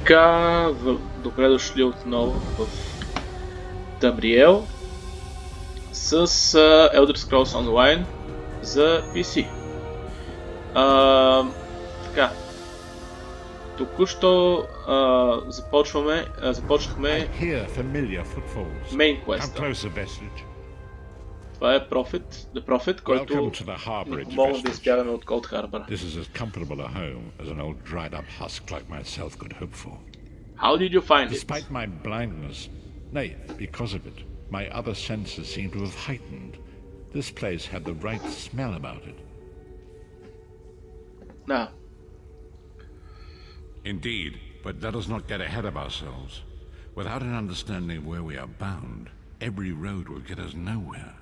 Така, добре дошли отново в Тамриел с Elder Scrolls Online за PC. Така, току-що започнахме Main Quest. Това е The Prophet, който ни помогна да избягаме от Cold Harbor. This is as comfortable a home as an old dried-up husk like myself could hope for. How did you find it? Despite my blindness, nay, because of it, my other senses seem to have heightened. This place had the right smell about it. Now. Indeed, but let us not get ahead of ourselves. Without an understanding of where we are bound, every road will get us nowhere.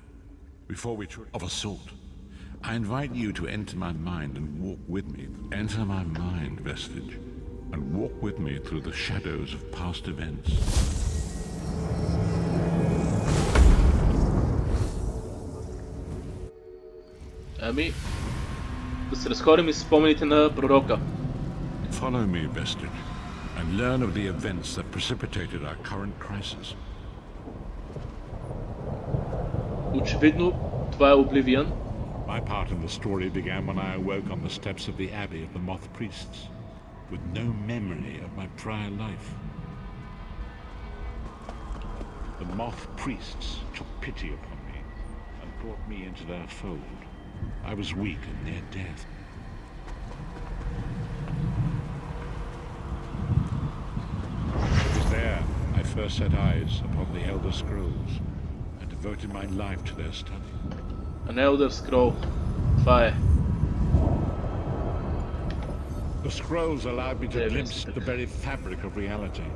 Before we of a sort. I invite you to enter my mind and walk with me. Enter my mind, Vestige, and walk with me through the shadows of past events. Ами, да се разходим и спомените на пророка. Follow me, Vestige, and learn of the events that precipitated our current crisis. Очевидно, това е Oblivion. My part in the story began when I awoke on the steps of the Abbey of the Moth Priests, with no memory of my prior life. The Moth Priests took pity upon me and brought me into their fold. I was weak and near death. It was there I first set eyes upon the Elder Scrolls and devoted my life to their study. An Elder Scroll. Това е. The scrolls allowed me to glimpse the very fabric of reality,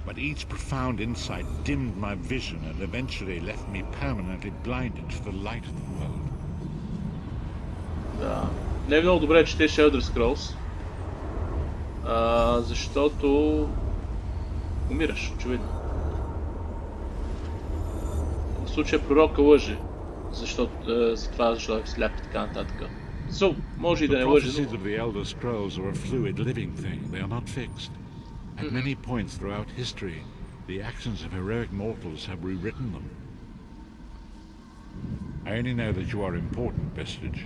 but each profound insight dimmed my vision and eventually left me permanently blinded to the light of the world. Да. Не е много добре, че четеш Elder Scrolls, защото умираш, очевидно. В случая пророка лъже, защото е сляп и така нататък. Може и да не лъже, но... The prophecies of the Elder Scrolls are a fluid living thing. They are not fixed. At many points throughout history, the actions of heroic mortals have rewritten them. I only know that you are important, Vestige.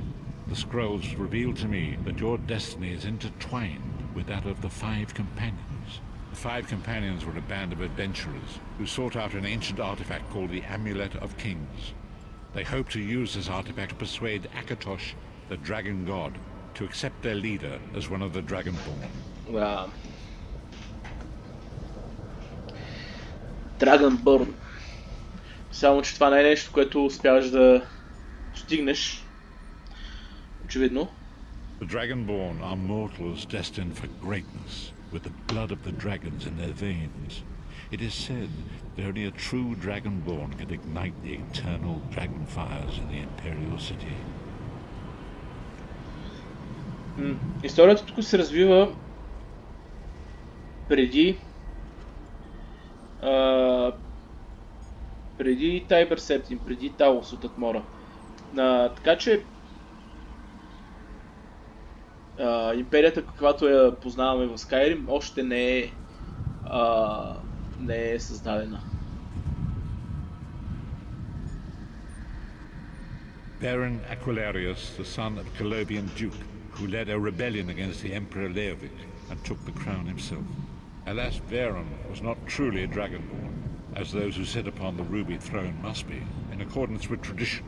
The scrolls reveal to me that your destiny is intertwined with that of the Five Companions. The Five Companions were a band of adventurers who sought out an ancient artifact called the Amulet of Kings. They hoped to use this artifact to persuade Akatosh, the dragon god, to accept their leader as one of the Dragonborn. Dragonborn. Само, че това не е нещо, което успяваш да постигнеш. Очевидно. The Dragonborn are mortals destined for greatness, with the blood of the dragons in their veins. It is said that only a true Dragonborn can ignite the eternal dragon fires in the Imperial City. Историята тук се развива преди Тайбър Септим, преди Талос от Атмора. Така че империята, каквато я познаваме в Skyrim, още не е създадена. Baron Aquilarius, the son of Colobian Duke, who led a rebellion against the Emperor Leovic and took the crown himself. Alas, Baron was not truly a Dragonborn, as those who sit upon the ruby throne must be, in accordance with tradition.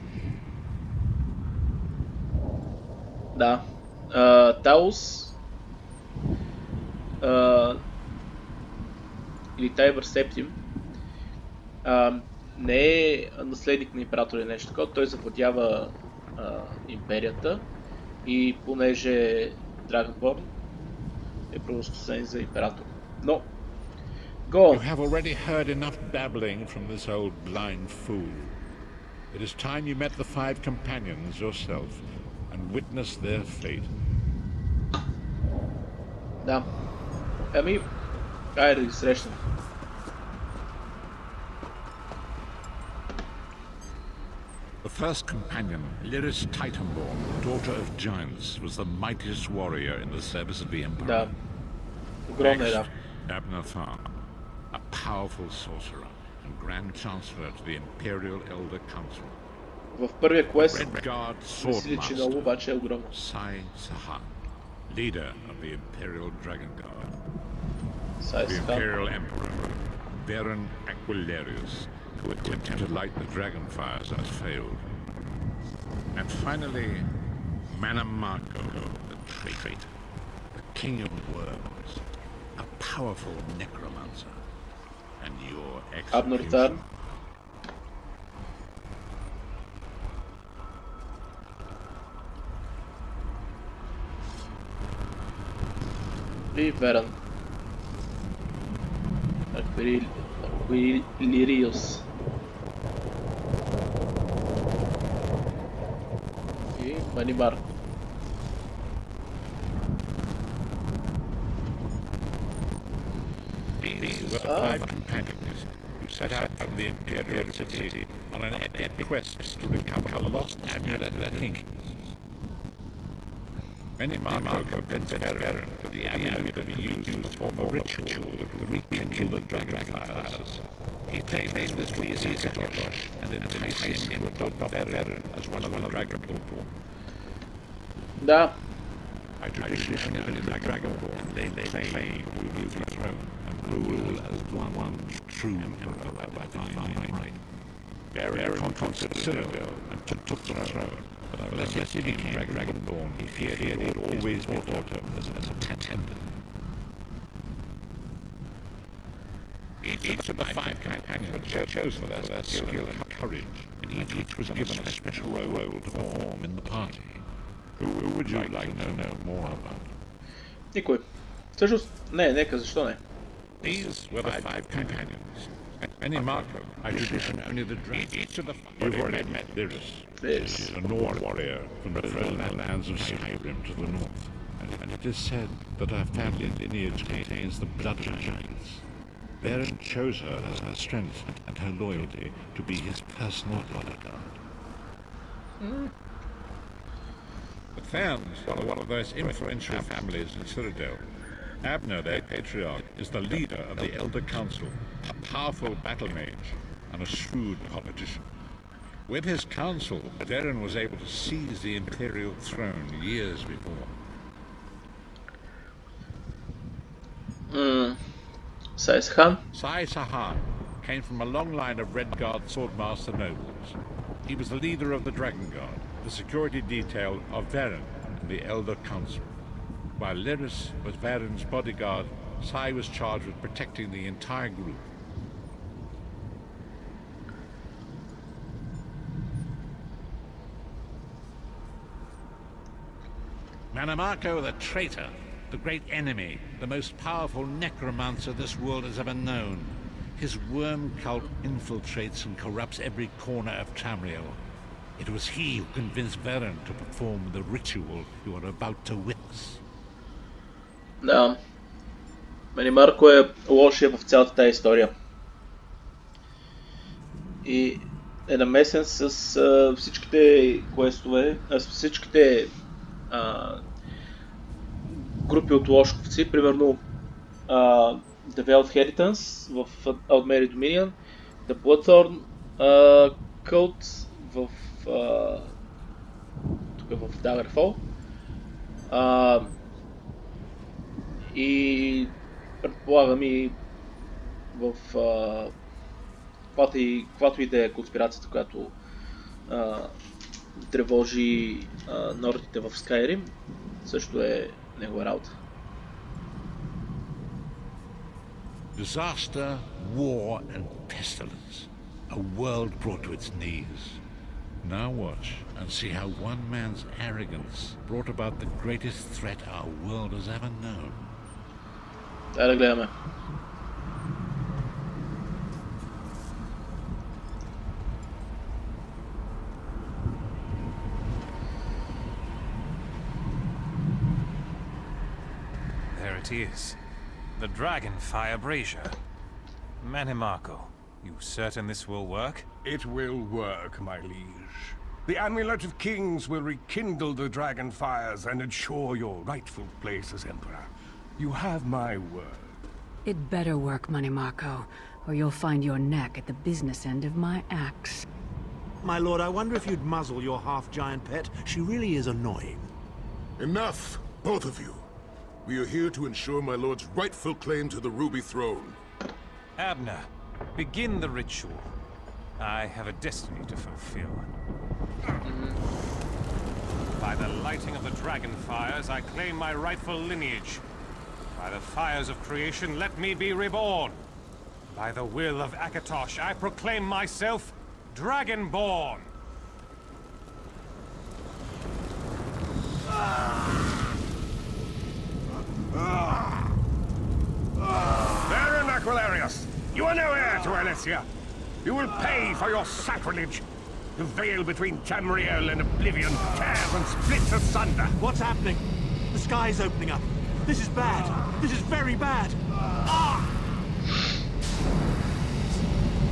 Да. Таус или Тайбър Септим не е наследник на императора или нещо такова. Той завладява империята и понеже Dragonborn е провъзгласен за император. Но You have already heard enough babbling from this old blind fool. It is time you met the Five Companions yourself and witnessed their fate. Да. Ами, айде да ги срещнем. The first companion, Lyris Titanborn, daughter of giants, was the mightiest warrior in the service of the Emperor. Да. Огромна е, да. Ep.11, a powerful sorcerer and Grand Chancellor to the Imperial Elder Council. В първия квест Red Guard не си личи много, Swordmaster, обаче е огромно. Sahan, leader of the Imperial Dragon Guard. Сай The Сахан. Imperial Emperor, Baron Aquilarius, who attempted to light the dragon fires has failed. And finally, Maнимarko, the traitor, the king of worms, a powerful necromancer, and your Абнортар. execution. И Веран. Аквилириус. И Манимарко. These were the five companions who set out from the Imperial City on an epic quest to recover the lost amulet of the king. Maнимarko convinced Breton that the amulet could be used to form a ritual that would rekindle the dragon fires. He claimed this to be his Harborage and enticed him to adopt Breton as one of the Dragonborn. Да, By tradition, the Dragonborn, they claim to rule the throne and rule as one true emperor by divine right. Breton conquered Citadel and took the throne. But unless he became Dragonborn, he feared he would always be thought of as a pretender. Each of the five companions were chosen for their skill and courage, and each was given a special role to perform in the party. Who would you like to know more about? никой. Всъщност, нека, защо не? These were the five companions. Maнимarko, by tradition, only the dragon. Each of the you've already met Lyris. Yes. A Nord warrior from the frozen lands of Skyrim to the north. And it is said that her family lineage contains the blood of giants. Breton chose her as her strength and her loyalty to be his personal bodyguard. The Thanes are one of those influential families in Citadel. Abner, their patriarch, is the leader of the Elder Council, a powerful battle mage and a shrewd politician. With his council, Breton was able to seize the imperial throne years before. Сайсхан. Sahan came from a long line of Red Guard Swordmaster nobles. He was the leader of the Dragon Guard, the security detail of Breton and the Elder Council. While Lyris was Breton's bodyguard, Sai was charged with protecting the entire group. Maнимarko the traitor, the great enemy, the most powerful necromancer this world has ever known. His worm cult infiltrates and corrupts every corner of Tamriel. It was he who convinced Breton to perform the ritual you are about to witness. Да. Манимарко е лошия в цялата тази история. И е намесен с всичките квестове, с всичките групи от лошковци, примерно The Veiled Inheritance в Outmarried Dominion, The Bloodthorn Cult тук в Daggerfall, и предполагам и в каквато и да е конспирацията, която тревожи нордите в Skyrim, също е негова работа. Disaster, war, and pestilence. A world brought to its knees. Now watch and see how one man's arrogance brought about the greatest threat our world has ever known. Дай да гледаме. There it is. The Dragonfire Brazier. Maнимarko, you certain this will work? It will work, my liege. The Amulet of Kings will rekindle the dragon fires and ensure your rightful place as Emperor. You have my word. It better work, Maнимarko, or you'll find your neck at the business end of my axe. My lord, I wonder if you'd muzzle your half-giant pet. She really is annoying. Enough, both of you. We are here to ensure my lord's rightful claim to the Ruby Throne. Abner, begin the ritual. I have a destiny to fulfill. By the lighting of the dragon fires, I claim my rightful lineage. By the fires of creation, let me be reborn. By the will of Akatosh, I proclaim myself Dragonborn. Baron Aquilarius, you are no heir to Alessia. You will pay for your sacrilege. The veil between Tamriel and Oblivion tears and splits asunder. What's happening? The sky's opening up. This is bad. This is very bad.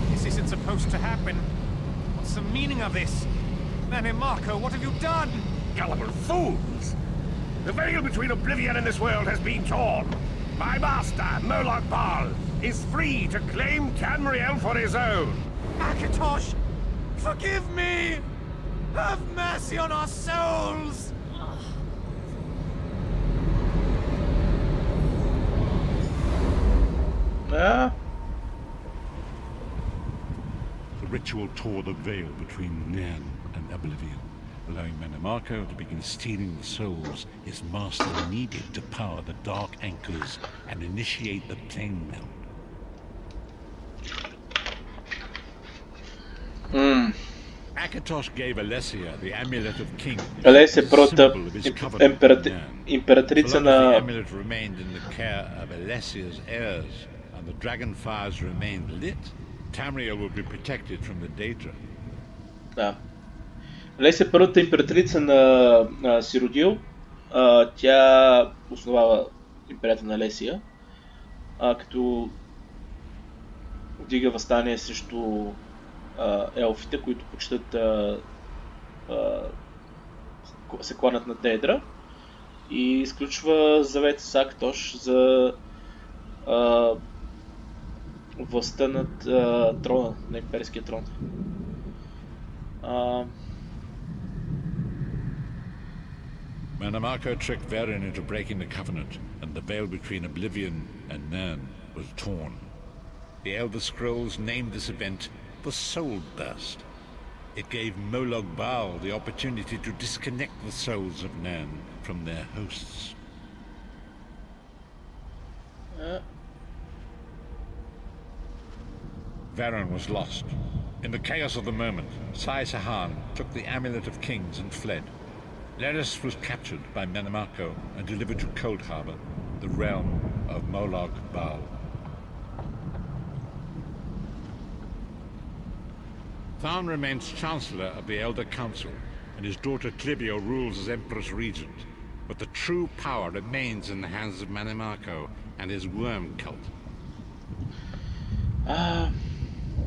This isn't supposed to happen. What's the meaning of this? Maнимarko, what have you done? Gullible fools! The veil between Oblivion and this world has been torn. My master, Moloch Baal, is free to claim Tamriel for his own. Akatosh, forgive me! Have mercy on our souls! The ritual tore the veil between Nan and Oblivion, allowing Maнимarko to begin stealing the souls his master needed to power the dark anchors and initiate the plane meld. Akatosh gave Alessia the Amulet of Kings, Alessia първата symbol of his covenant with Nan. императрица So long as the на... amulet remained in the care of Alessia's heirs and the dragon fires remained lit, Tamriel would be protected from the Daedra. Да. Алесия първата императрица на Сиродил. Тя основава империята на Алесия, като вдига въстание срещу елфите, които почитат се кланят на Дедра, и изключва завет с Акатош за властта над трона, на имперския трон. Maнимarko tricked Verin into breaking the covenant, and the veil between Oblivion and Nan was torn. The Elder Scrolls named this event the Soul Burst. It gave Moloch Baal the opportunity to disconnect the souls of Nan from their hosts. Verin was lost. In the chaos of the moment, Sai Sahan took the Amulet of Kings and fled. Leris was captured by Maнимarko and delivered to Cold Harbor, the realm of Moloch Baal. Tharn remains Chancellor of the Elder Council, and his daughter Clibio rules as Empress Regent, but the true power remains in the hands of Maнимarko and his worm cult.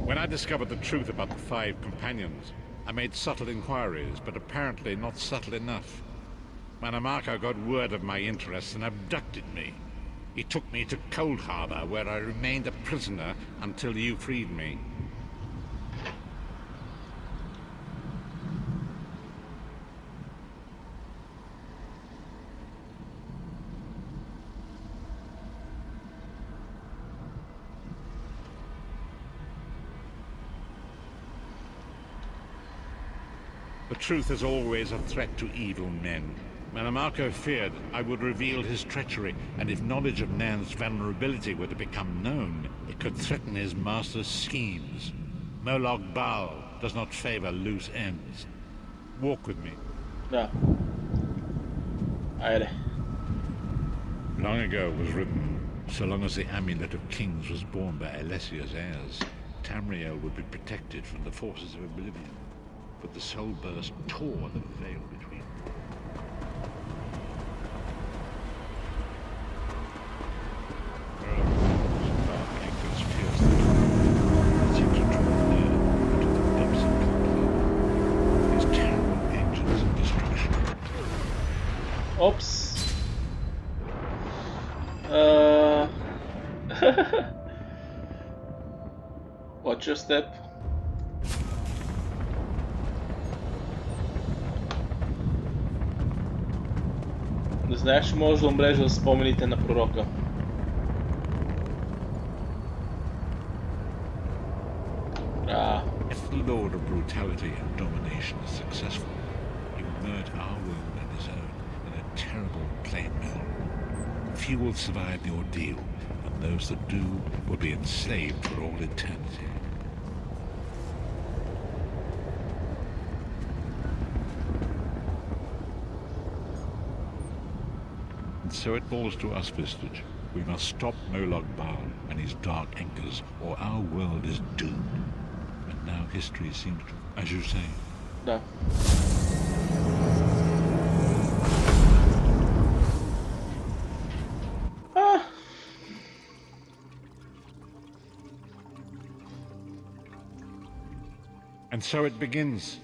When I discovered the truth about the 5 companions, I made subtle inquiries, but apparently not subtle enough. Maнимarko got word of my interests and abducted me. He took me to Cold Harbor, where I remained a prisoner until you freed me. The truth is always a threat to evil men. Maнимarko feared I would reveal his treachery, and if knowledge of Nan's vulnerability were to become known, it could threaten his master's schemes. Moloch Baal does not favor loose ends. Walk with me. Да. Айде. Long ago was written, so long as the Amulet of Kings was borne by Alessia's heirs, Tamriel would be protected from the forces of Oblivion. But the soul burst tore the veil between them. Dark anchors pierced the twilight, seemed to draw near into the depths of Kulta. These terrible engines of destruction. Опс. Watch your step. Не знаеш, че можеш да умреш за спомените на пророка. If the Lord of Brutality and Domination is successful, he will merge our world and his own in a terrible plain mill. Few will survive the ordeal, and those that do will be enslaved for all eternity. And so it falls to us, Vistage. We must stop Moloch Baal and his dark anchors, or our world is doomed. And now history seems to, as you say. Да. And so it begins.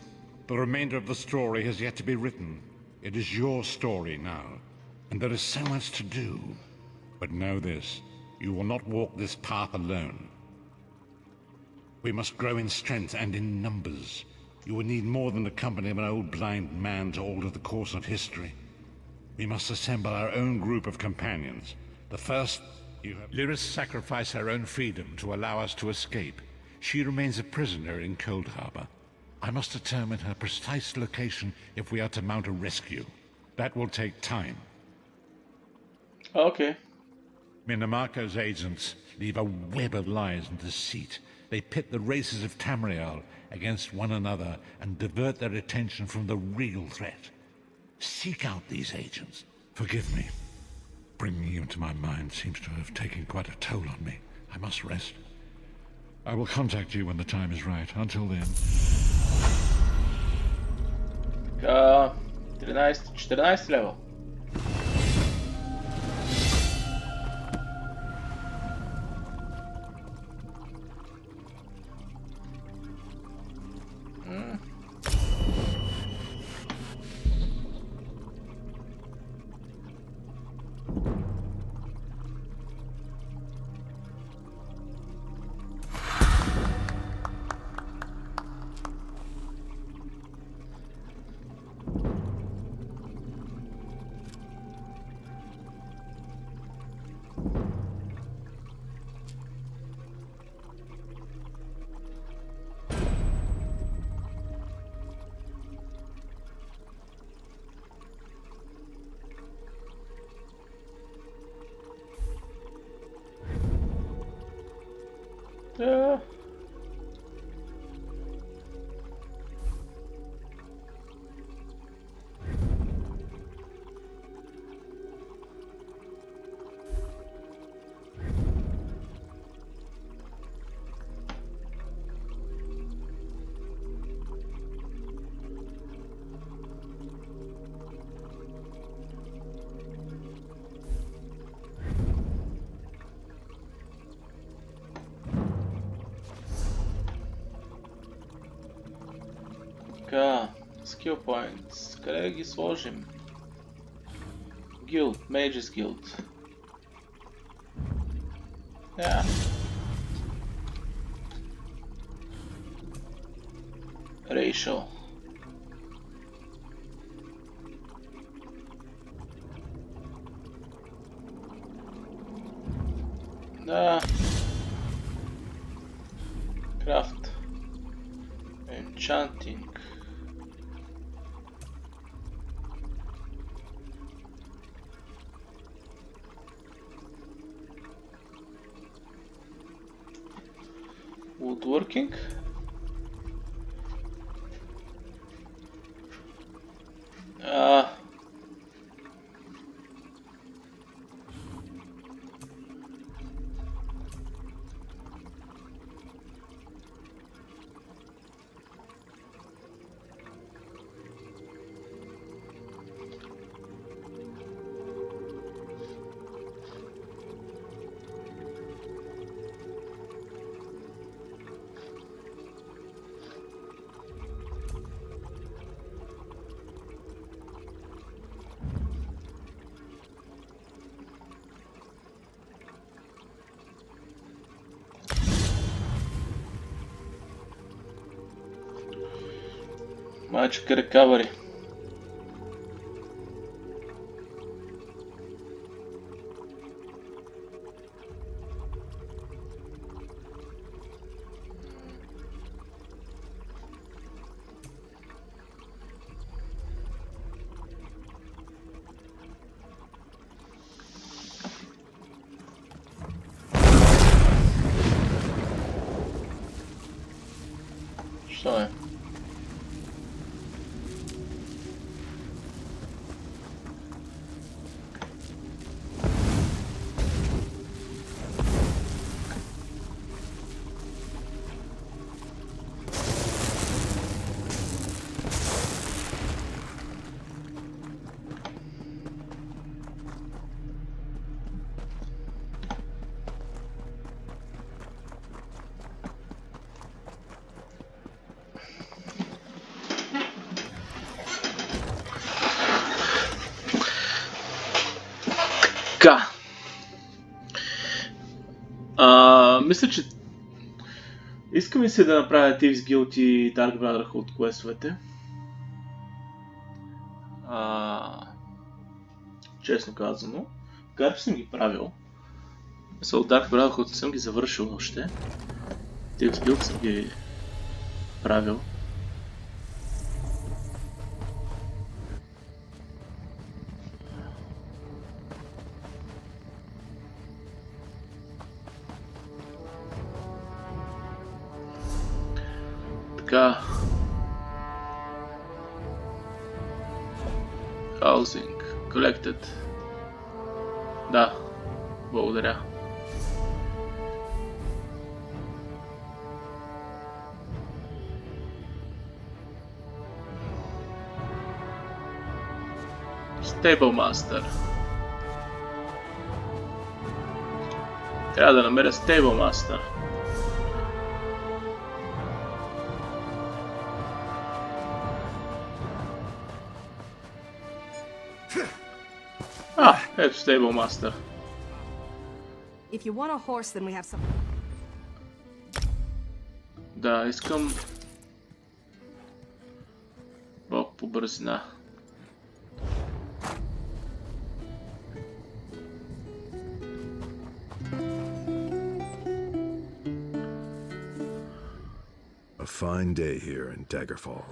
The remainder of the story has yet to be written. It is your story now, and there is so much to do. But know this, you will not walk this path alone. We must grow in strength and in numbers. You will need more than the company of an old blind man to alter the course of history. We must assemble our own group of companions. The first, you have... Lyris sacrificed her own freedom to allow us to escape. She remains a prisoner in Cold Harbor. I must determine her precise location if we are to mount a rescue. That will take time. Okay. Maнимarko's agents leave a web of lies and deceit. They pit the races of Tamriel against one another and divert their attention from the real threat. Seek out these agents. Forgive me. Bringing you into my mind seems to have taken quite a toll on me. I must rest. I will contact you when the time is right. Until then... 14 лева. Така, skill points. Къде да ги сложим? Guild, Mages Guild. Yeah. Racial. Да. Craft. Enchanting. Woodworking. Мачка рекавари. Що е? Така. Мисля, че искам и се да направя Thieves Guild и Dark Brotherhood квестовете. Честно казано. Макар че съм ги правил. Мисля, от Dark Brotherhood съм ги завършил още. Thieves Guild съм ги правил. Така. Housing. Collected. Да. Благодаря. Stable Master. Трябва да намеря Stable Master. Ето Stable Master. If you want a horse, then we have some. Да, искам малко по бързина. A fine day here in Daggerfall.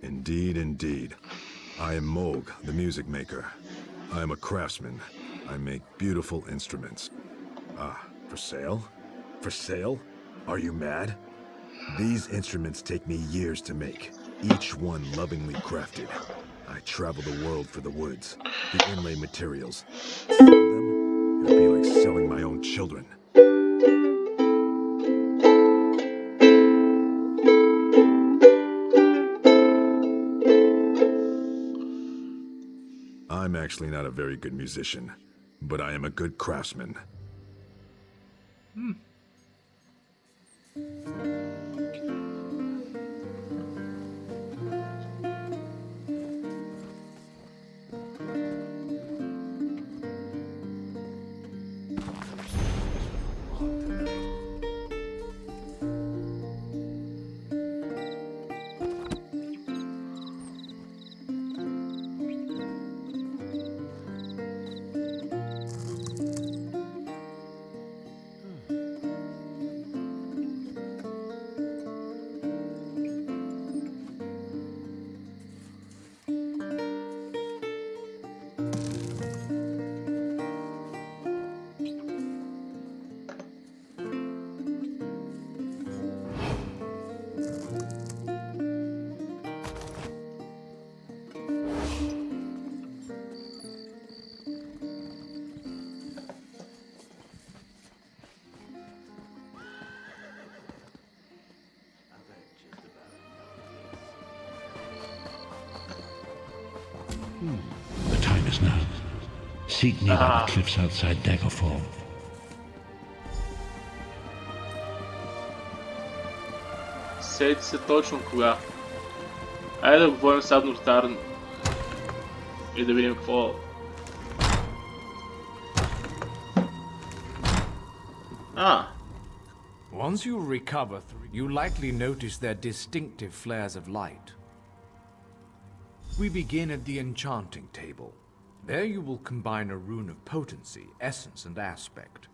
Indeed, indeed. I am Moog, the music maker. I am a craftsman. I make beautiful instruments. Ah, for sale? For sale? Are you mad? These instruments take me years to make, each one lovingly crafted. I travel the world for the woods, the inlay materials. Sell them? It would be like selling my own children. I'm actually not a very good musician, but I am a good craftsman. The time is now. Seek me by the cliffs outside Daggerfall. Сети се точно кога. Айде да говорим с Аднортарн и да видим какво. Once you recover, you likely notice their distinctive flares of light. We begin at the enchanting table. There you will combine a rune of potency, essence, and aspect.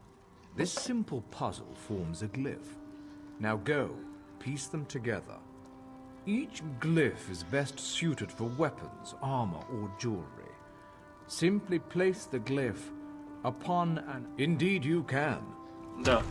This simple puzzle forms a glyph. Now go, piece them together. Each glyph is best suited for weapons, armor, or jewelry. Simply place the glyph upon an... Indeed you can. Да.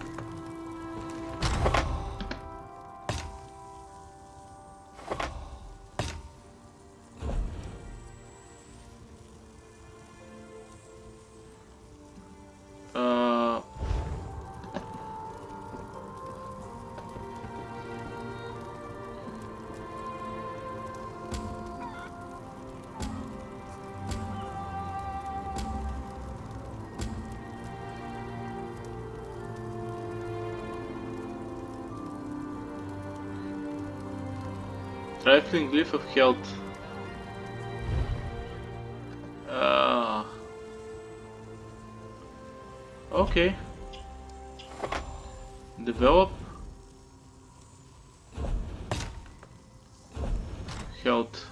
Trifling glyph of health. Okay. Develop health.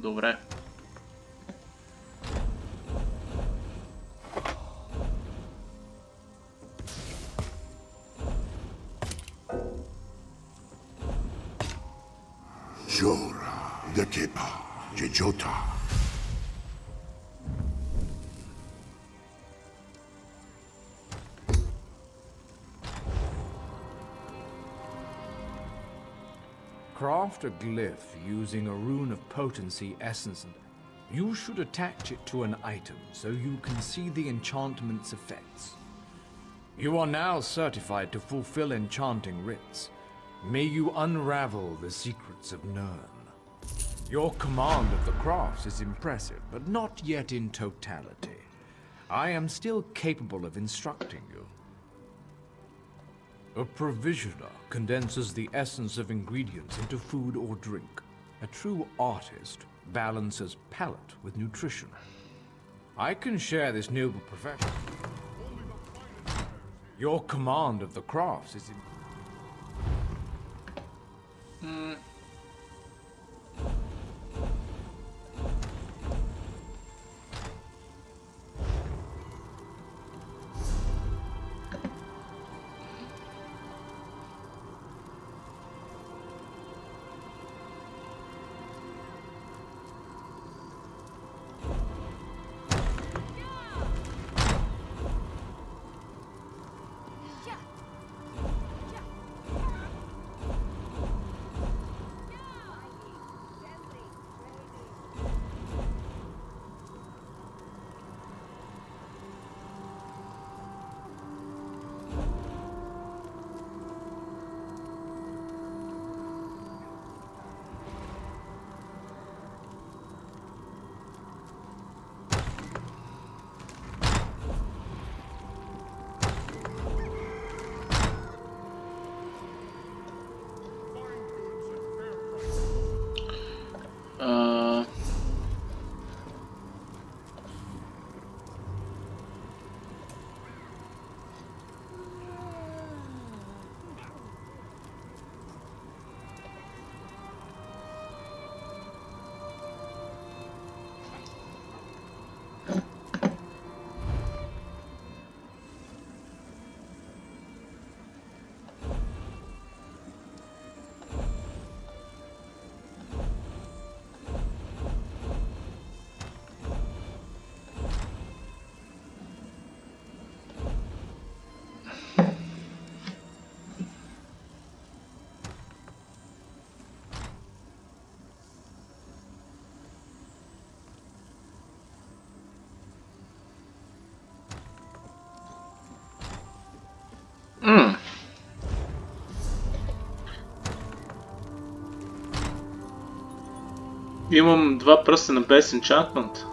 Добре. Жора, Декепа, Джеджота. Craft a glyph using a rune of potency, essence, and you should attach it to an item so you can see the enchantment's effects. You are now certified to fulfill enchanting rites. May you unravel the secrets of Nirn. Your command of the crafts is impressive, but not yet in totality. I am still capable of instructing you. A provisioner condenses the essence of ingredients into food or drink. A true artist balances palate with nutrition. I can share this noble profession. Your command of the crafts is in... Имам 2 пръстена без enchantment.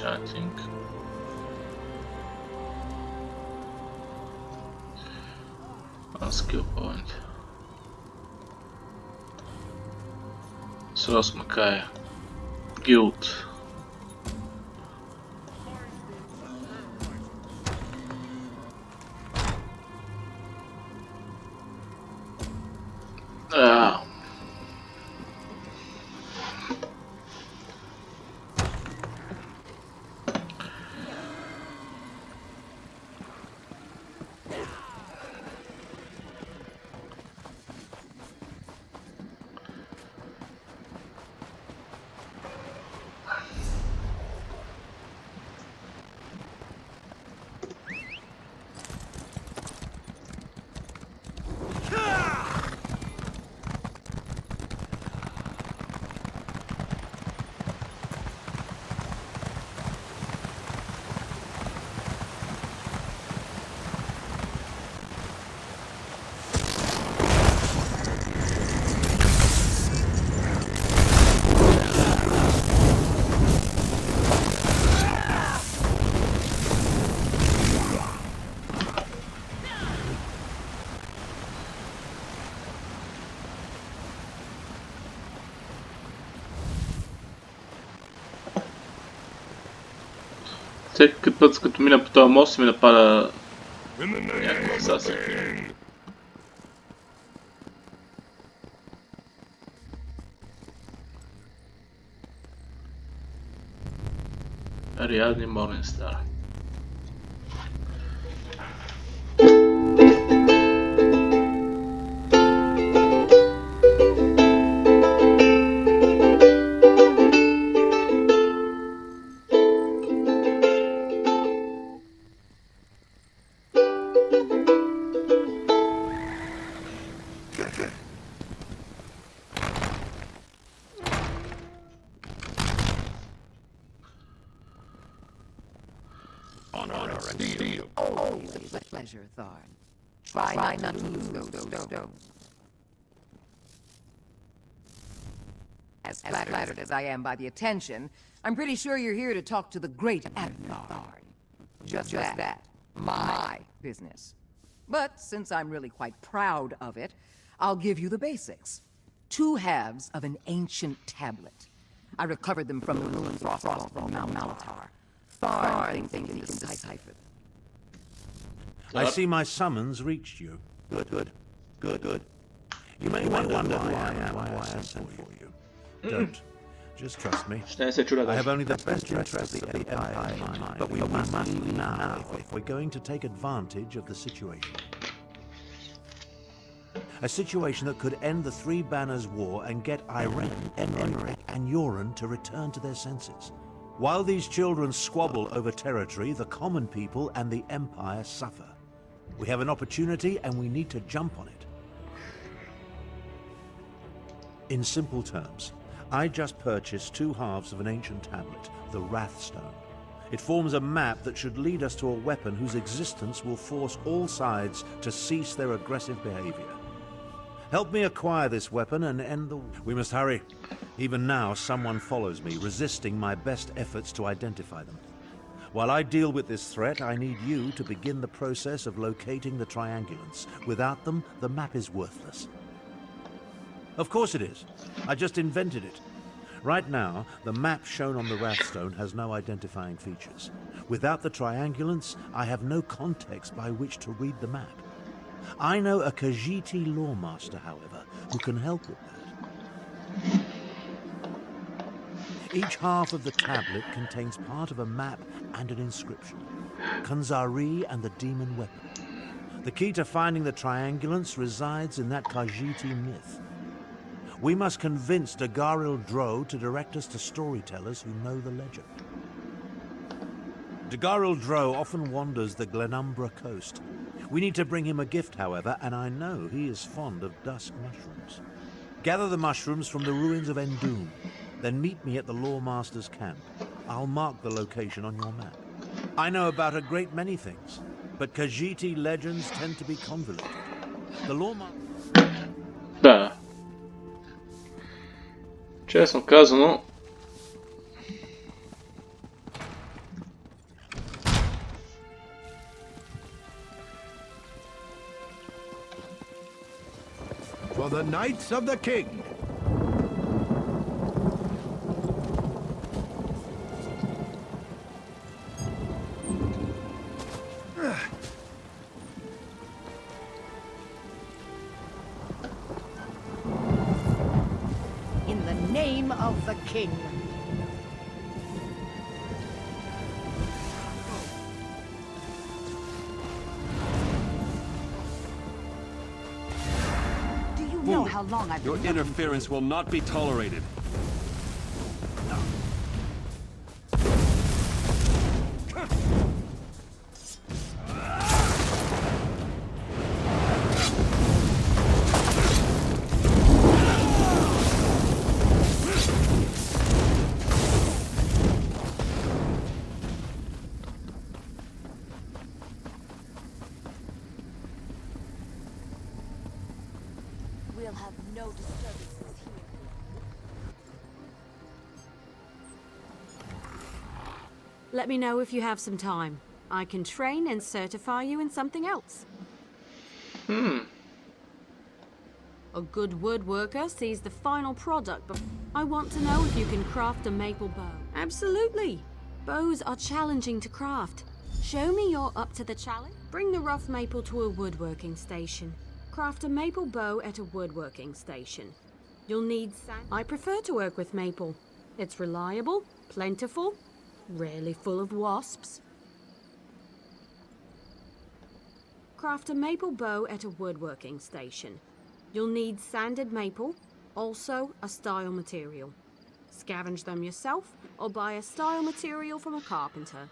Chatting. Skill point. Source Mackay. Guild. Всеки път, като мина по този мост, ми напада някакъв асасин. Ариадни Морнинстар. Try not to lose those stones. As flattered as I am by the attention, I'm pretty sure you're here to talk to the great Adnar. Just that. My business. But since I'm really quite proud of it, I'll give you the basics. 2 halves of an ancient tablet. I recovered them from the ruins from Malatar. Far things can decipher them. I see my summons reached you. Good. You may wonder why I sent for you. Don't. Just trust me. I have only the best interests of the Empire in mind, but we must leave now if we're going to take advantage of the situation. A situation that could end the Three Banners War and get Iran, Emmerich, and Yoren to return to their senses. While these children squabble over territory, the common people and the Empire suffer. We have an opportunity and we need to jump on it. In simple terms, I just purchased 2 halves of an ancient tablet, the Wrathstone. It forms a map that should lead us to a weapon whose existence will force all sides to cease their aggressive behavior. Help me acquire this weapon and end the... We must hurry. Even now, someone follows me, resisting my best efforts to identify them. While I deal with this threat, I need you to begin the process of locating the triangulants. Without them, the map is worthless. Of course it is. I just invented it. Right now, the map shown on the Wrathstone has no identifying features. Without the triangulants, I have no context by which to read the map. I know a Khajiiti lawmaster, however, who can help with that. Each half of the tablet contains part of a map and an inscription. Khanzari and the demon weapon. The key to finding the triangulants resides in that Khajiiti myth. We must convince Dagoril Dro to direct us to storytellers who know the legend. Dagoril Dro often wanders the Glenumbra coast. We need to bring him a gift, however, and I know he is fond of dusk mushrooms. Gather the mushrooms from the ruins of Endoom, then meet me at the Lawmaster's camp. I'll mark the location on your map. I know about a great many things, but Khajiiti legends tend to be convoluted. The Lawmaster... Да. Честно казано, For the Knights of the King. In the name of the King. Know how long I've Your interference will not be tolerated. We'll have no disturbances here. Let me know if you have some time. I can train and certify you in something else. A good woodworker sees the final product, but I want to know if you can craft a maple bow. Absolutely. Bows are challenging to craft. Show me you're up to the challenge. Bring the rough maple to a woodworking station. Craft a maple bow at a woodworking station. You'll need sand. I prefer to work with maple. It's reliable, plentiful, rarely full of wasps. Craft a maple bow at a woodworking station. You'll need sanded maple, also a style material. Scavenge them yourself or buy a style material from a carpenter.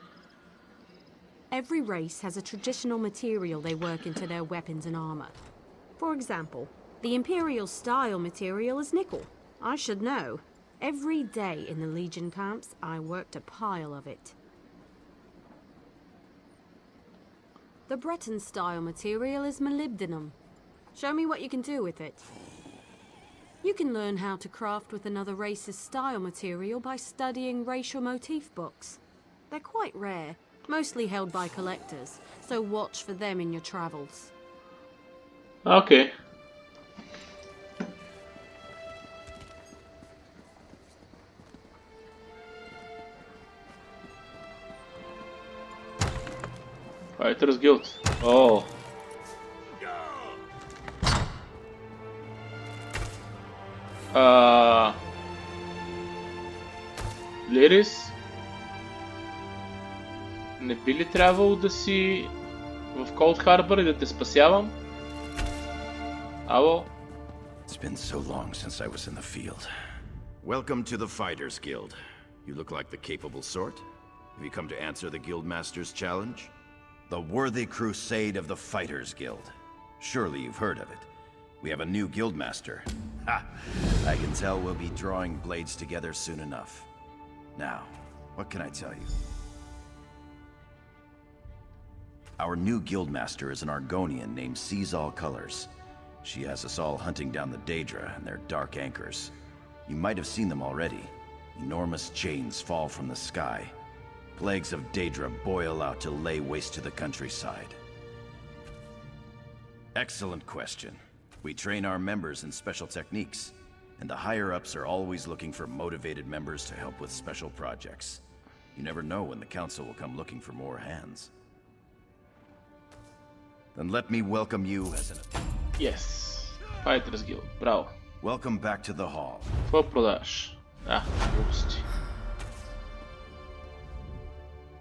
Every race has a traditional material they work into their weapons and armor. For example, the Imperial style material is nickel. I should know. Every day in the Legion camps, I worked a pile of it. The Breton style material is molybdenum. Show me what you can do with it. You can learn how to craft with another race's style material by studying racial motif books. They're quite rare, mostly held by collectors, so watch for them in your travels. Okay. Fighters Guild. Oh. Лирис, не би ли трябвало да си в Cold Harbor и да те спасявам? Ало? It's been so long since I was in the field. Welcome to the Fighters Guild. You look like the capable sort. Have you come to answer the Guildmaster's challenge? The Worthy Crusade of the Fighters Guild. Surely you've heard of it. We have a new Guildmaster. Ha! I can tell we'll be drawing blades together soon enough. Now, what can I tell you? Our new Guildmaster is an Argonian named Sees All Colors. She has us all hunting down the Daedra and their dark anchors. You might have seen them already. Enormous chains fall from the sky. Plagues of Daedra boil out to lay waste to the countryside. Excellent question. We train our members in special techniques, and the higher-ups are always looking for motivated members to help with special projects. You never know when the council will come looking for more hands. Then let me welcome you as an... Yes. Fighters Guild. Браво. Welcome back to the hall. Какво продаваш? Глупости.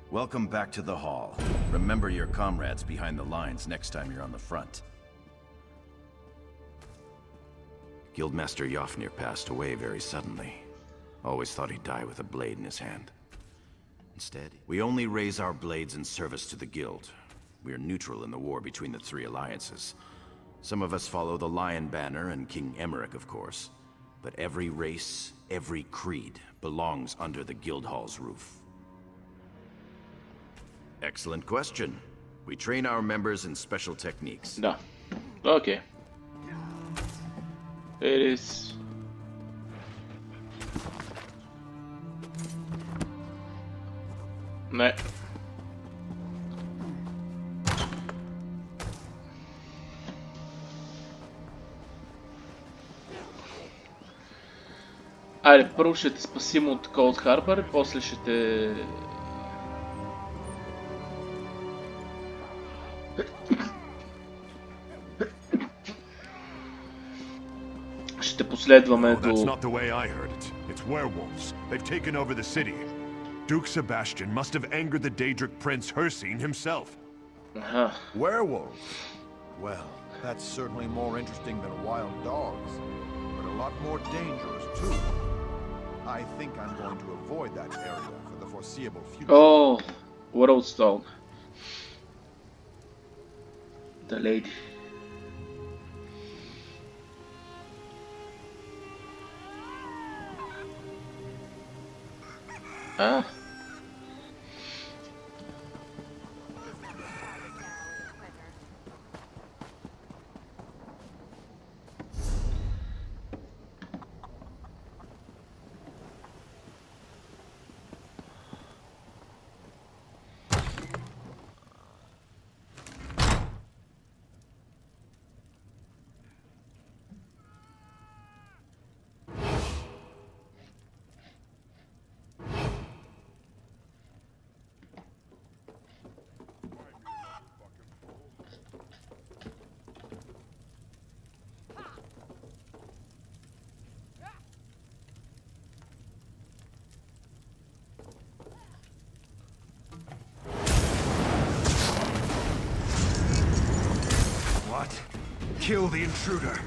Welcome back to the hall. Remember your comrades behind the lines next time you're on the front. Guildmaster Yofnir passed away very suddenly. Always thought he'd die with a blade in his hand. Instead, we only raise our blades in service to the Guild. We are neutral in the war between the three alliances. Some of us follow the Lion Banner and King Emmerich, of course. But every race, every creed, belongs under the Guildhall's roof. Excellent question. We train our members in special techniques. Да. Окей. It is... Не. Айде, първо ще те спасим от Cold Harbor, после ще те... Ще последваме до... That's not the way I heard it. It's werewolves. They've taken over the city. Duke Sebastian must have angered the Daedric Prince Hircine himself. Werewolves? Well, that's certainly more interesting than wild dogs, but a lot more dangerous too. I think I'm going to avoid that area for the foreseeable future. Oh, Worldstone. The lady. Ah. Kill the intruder.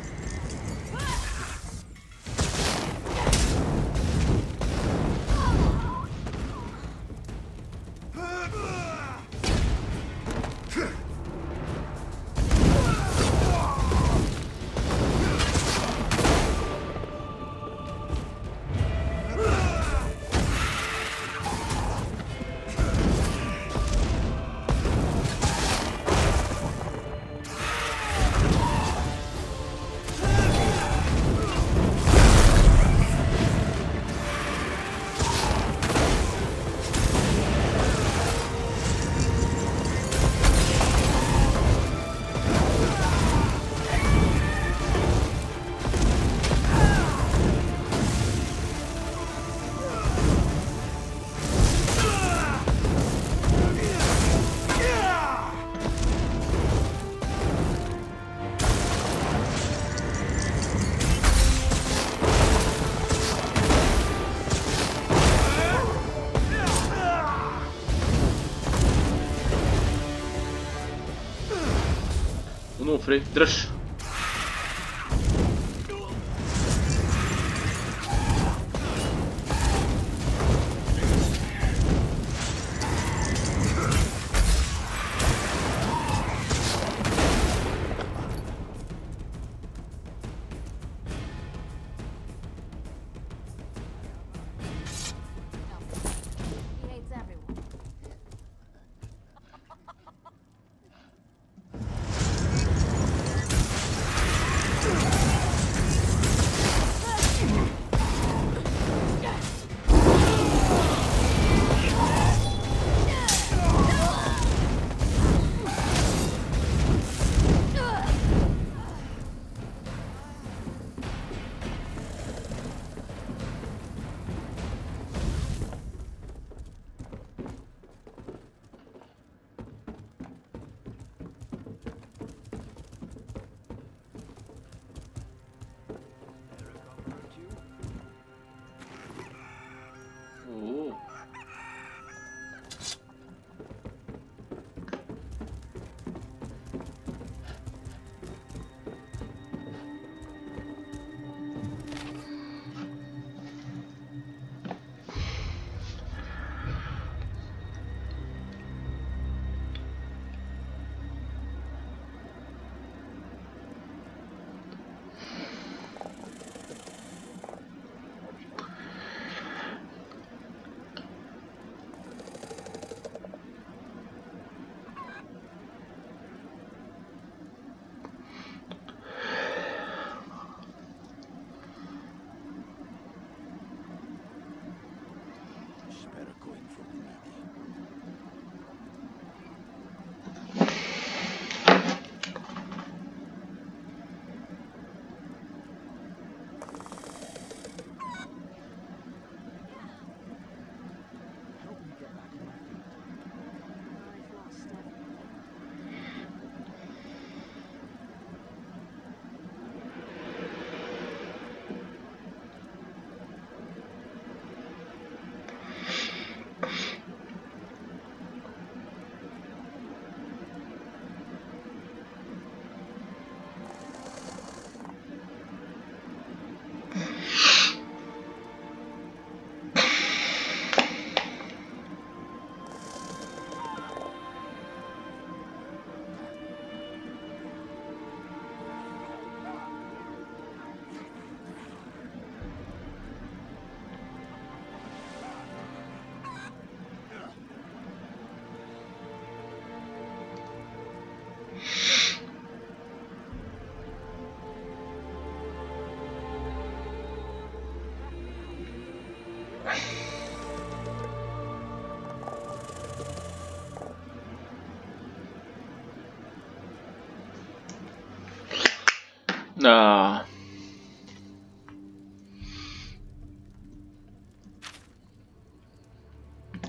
Onofre, дръж!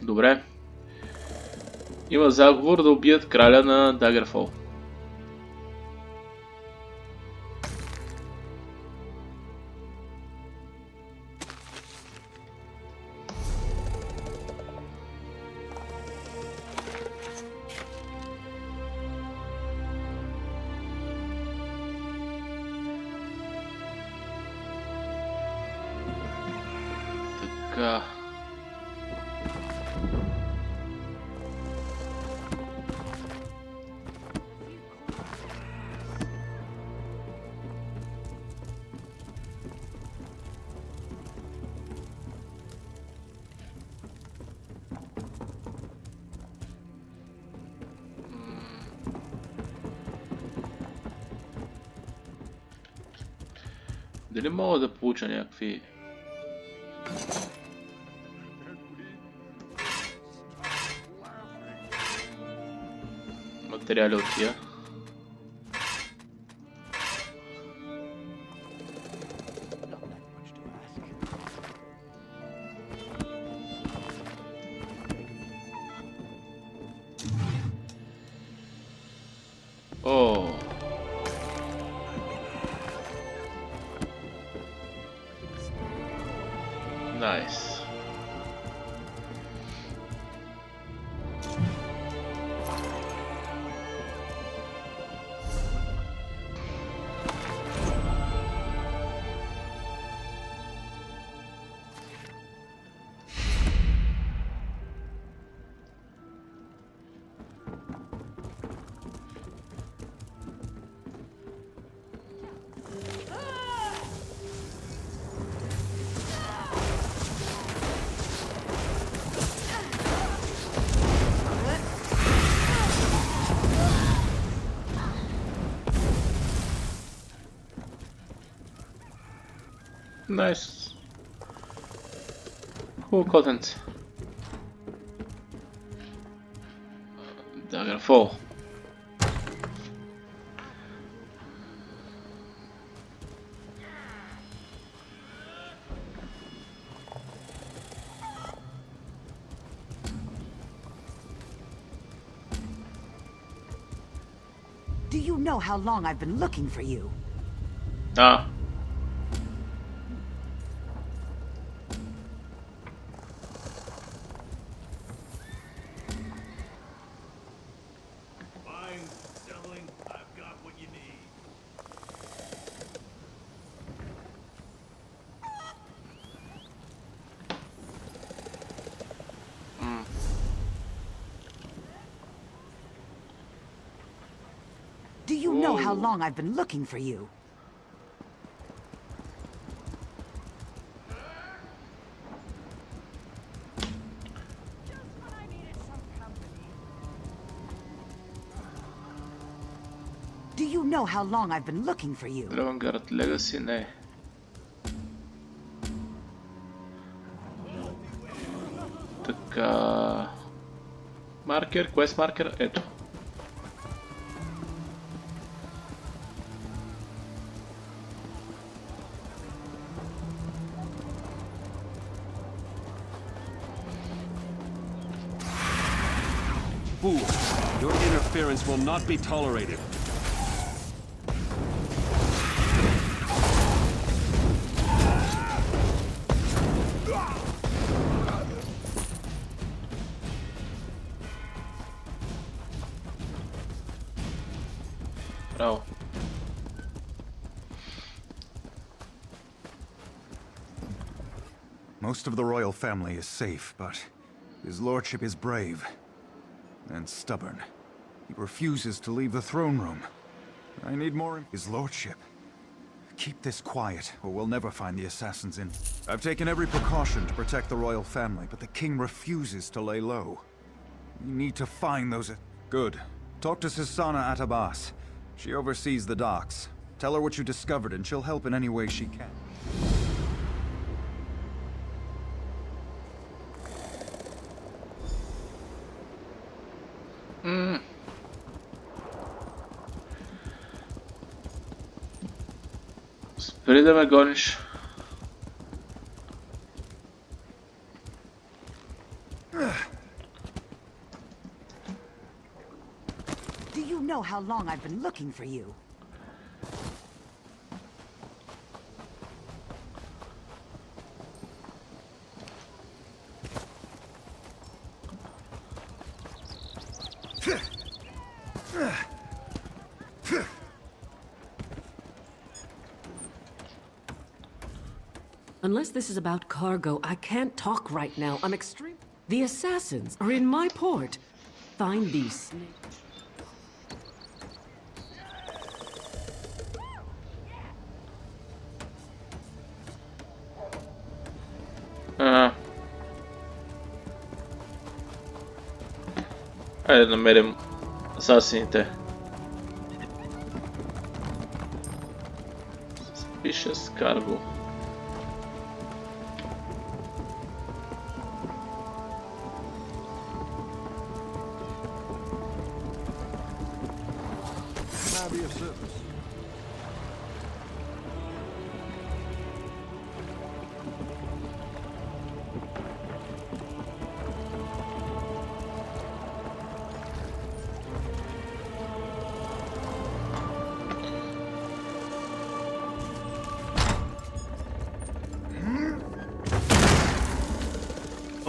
Добре. Има заговор да убият краля на Дагърфол. Така. Дали мога да получа някакви материали от тия? О. Nice. Nice. Cool content. Daggerfall. Do you know how long I've been looking for you? Ah. Do you know how long I've been looking for you? Do you know how long I've been looking for you? Dragonguard Legacy, не. Така. Маркер, квест маркер, ето. Fool, your interference will not be tolerated. Браво. Most of the royal family is safe, but his lordship is brave and stubborn. He refuses to leave the throne room. I need more. His lordship. Keep this quiet, or we'll never find the assassins in. I've taken every precaution to protect the royal family, but the king refuses to lay low. We need to find those. Good. Talk to Sisana Atabas. She oversees the docks. Tell her what you discovered, and she'll help in any way she can. Спри да ме гониш. Do you know how long I've been looking for you? Unless this is about cargo, I can't talk right now. I'm extreme. The assassins are in my port. Find these snakes. Хайде да намерим асасините. Пише с карго.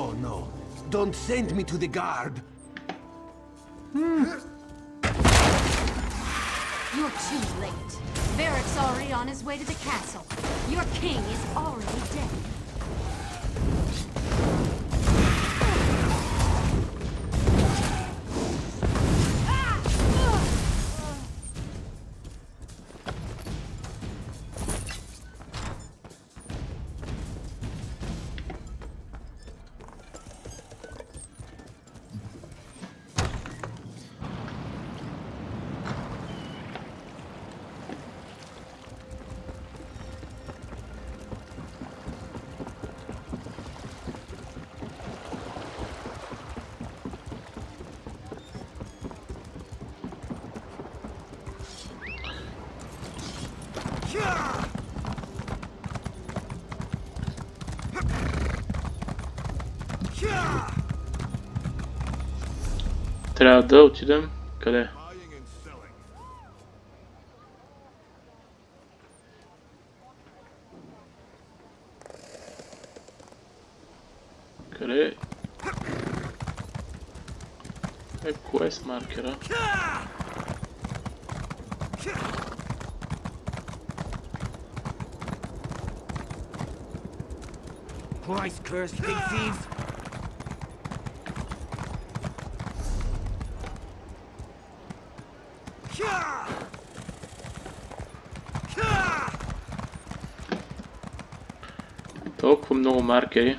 Oh no, don't send me to the guard. You're too late. Varric's already on his way to the castle. Your king is already dead. Трябва да отидем. Къде? Къде е куест маркера? Christ cursed big thieves! Толкова много маркери.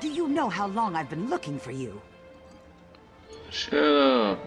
Do you know how long I've been looking for you? Shut up.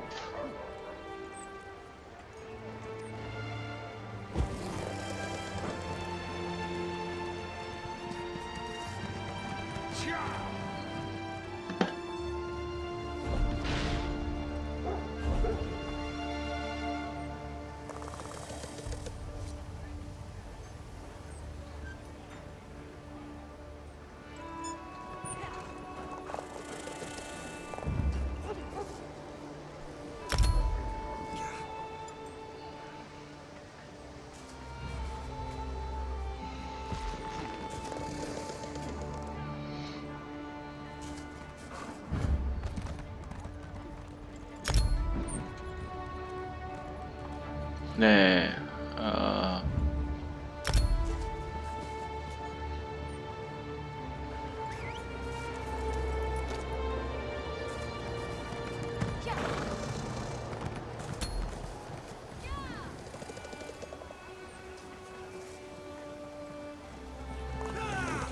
Не.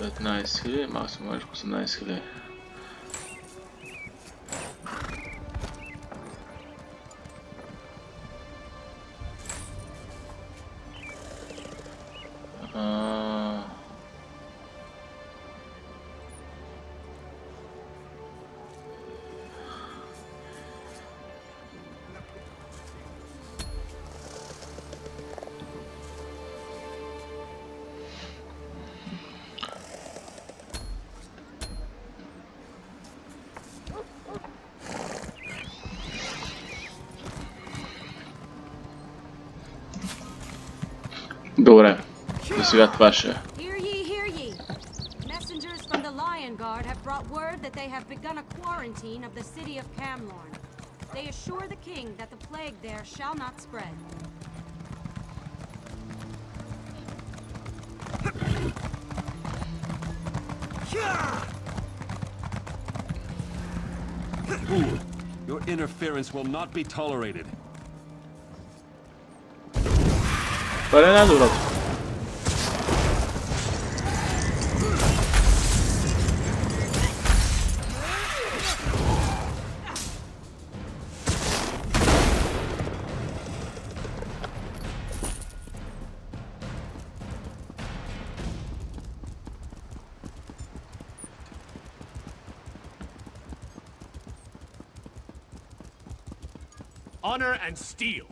15 000, максимум 18 000. Добре, до сега това ще. Hear ye, hear ye. Messengers from the Lion Guard have brought word that they have begun a quarantine of the city of Camlorn. They assure the king that the plague there shall not spread. Your interference will not be tolerated. Това е най-доброто. Honor and steel.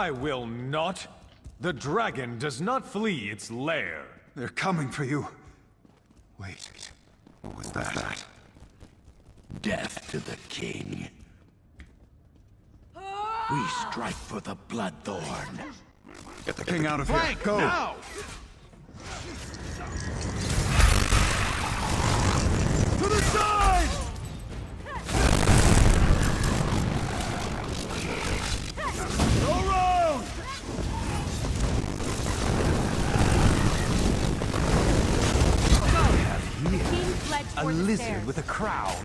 I will not. The dragon does not flee its lair. They're coming for you. Wait, what was that? Death to the king. We strike for the Bloodthorn. Get the king out of here. Go! Now! To the side! Go round! A lizard with a crown.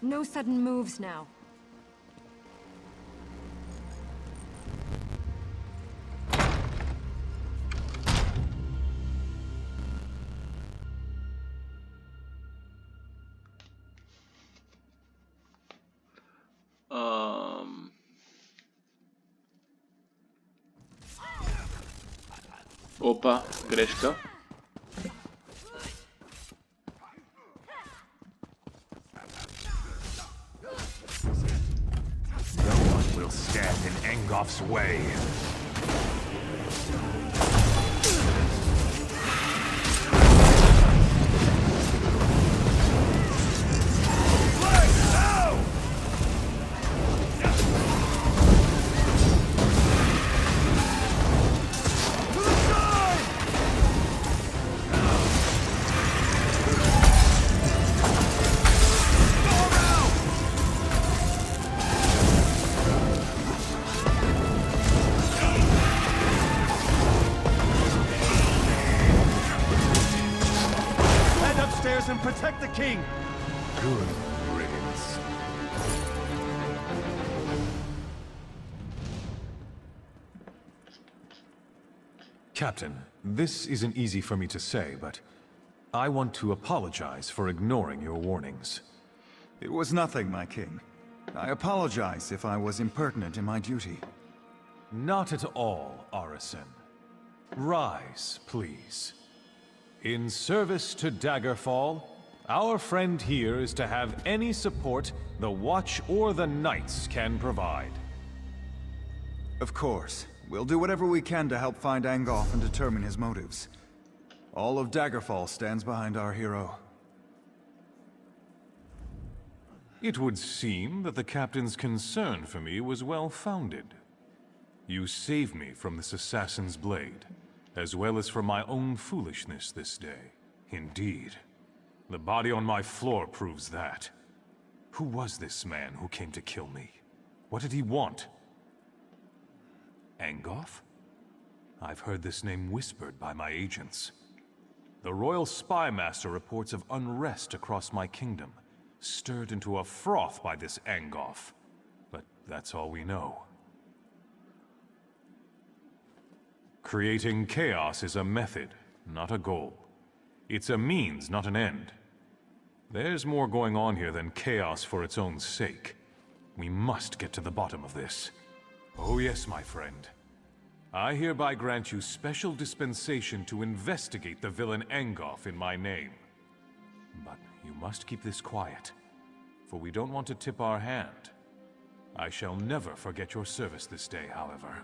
No sudden moves now. Опа, грешка. Stand in Engolf's way. To Good riddance. Captain, this isn't easy for me to say, but I want to apologize for ignoring your warnings. It was nothing, my king. I apologize if I was impertinent in my duty. Not at all, Arisen. Rise, please. In service to Daggerfall, our friend here is to have any support the Watch or the Knights can provide. Of course. We'll do whatever we can to help find Angoff and determine his motives. All of Daggerfall stands behind our hero. It would seem that the captain's concern for me was well-founded. You saved me from this assassin's blade, as well as from my own foolishness this day. Indeed. The body on my floor proves that. Who was this man who came to kill me? What did he want? Angoff? I've heard this name whispered by my agents. The Royal Spy Master reports of unrest across my kingdom, stirred into a froth by this Angoff. But that's all we know. Creating chaos is a method, not a goal. It's a means, not an end. There's more going on here than chaos for its own sake. We must get to the bottom of this. Oh yes, my friend. I hereby grant you special dispensation to investigate the villain Angoff in my name. But you must keep this quiet, for we don't want to tip our hand. I shall never forget your service this day, however.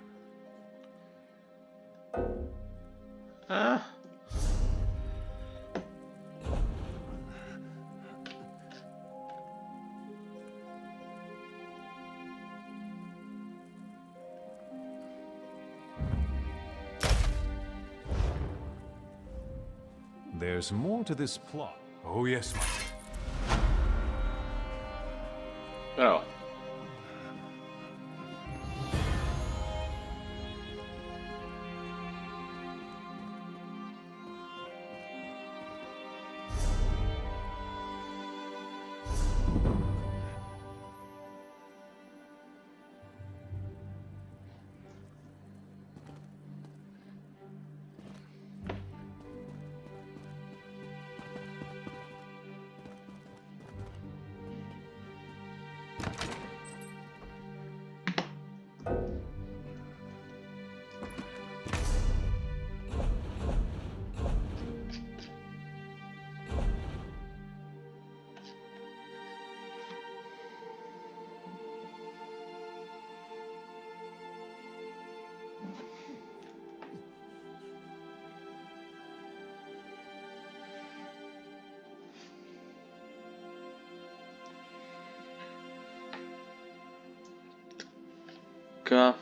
There's more to this plot. Oh yes, my... Oh. Така.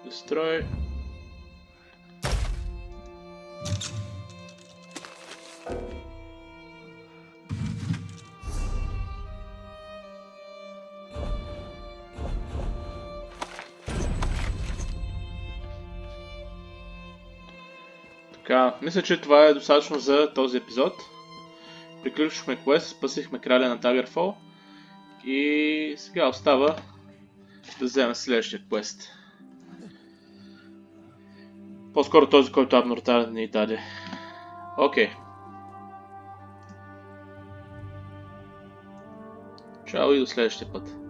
Destroy. Така, мисля, че това е достатъчно за този епизод. Приключихме квест, спасихме краля на Daggerfall и сега остава да вземем следващия квест. По-скоро този, който Абнортар ни даде. Окей. Чао и до следващия път.